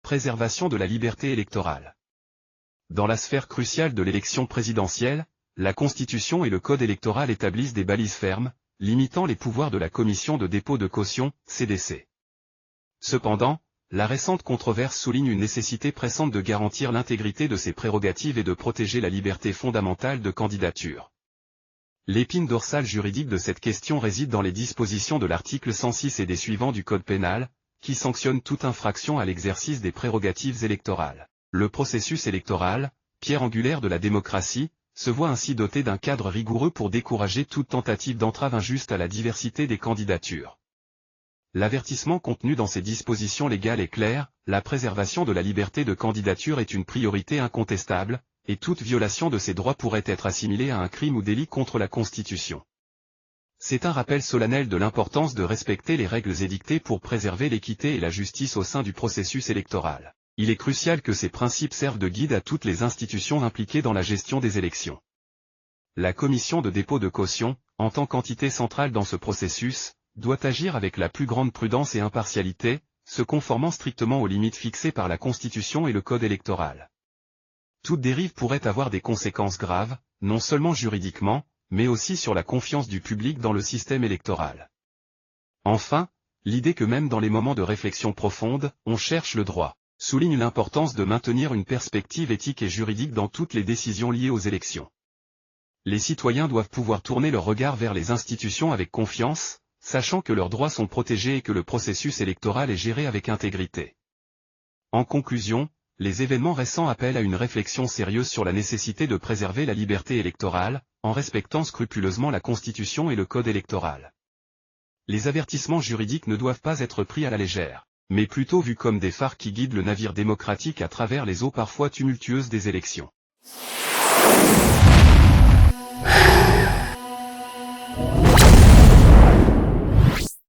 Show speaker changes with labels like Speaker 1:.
Speaker 1: préservation de la liberté électorale. Dans la sphère cruciale de l'élection présidentielle, la Constitution et le Code électoral établissent des balises fermes, limitant les pouvoirs de la Commission de dépôt de caution, CDC. Cependant, la récente controverse souligne une nécessité pressante de garantir l'intégrité de ses prérogatives et de protéger la liberté fondamentale de candidature. L'épine dorsale juridique de cette question réside dans les dispositions de l'article 106 et des suivants du Code pénal, qui sanctionnent toute infraction à l'exercice des prérogatives électorales. Le processus électoral, pierre angulaire de la démocratie, se voit ainsi doté d'un cadre rigoureux pour décourager toute tentative d'entrave injuste à la diversité des candidatures. L'avertissement contenu dans ces dispositions légales est clair, la préservation de la liberté de candidature est une priorité incontestable, et toute violation de ces droits pourrait être assimilée à un crime ou délit contre la Constitution. C'est un rappel solennel de l'importance de respecter les règles édictées pour préserver l'équité et la justice au sein du processus électoral. Il est crucial que ces principes servent de guide à toutes les institutions impliquées dans la gestion des élections. La commission de dépôt de caution, en tant qu'entité centrale dans ce processus, doit agir avec la plus grande prudence et impartialité, se conformant strictement aux limites fixées par la Constitution et le Code électoral. Toute dérive pourrait avoir des conséquences graves, non seulement juridiquement, mais aussi sur la confiance du public dans le système électoral. Enfin, l'idée que même dans les moments de réflexion profonde, on cherche le droit, souligne l'importance de maintenir une perspective éthique et juridique dans toutes les décisions liées aux élections. Les citoyens doivent pouvoir tourner leur regard vers les institutions avec confiance, sachant que leurs droits sont protégés et que le processus électoral est géré avec intégrité. En conclusion, les événements récents appellent à une réflexion sérieuse sur la nécessité de préserver la liberté électorale, en respectant scrupuleusement la Constitution et le Code électoral. Les avertissements juridiques ne doivent pas être pris à la légère, mais plutôt vus comme des phares qui guident le navire démocratique à travers les eaux parfois tumultueuses des élections.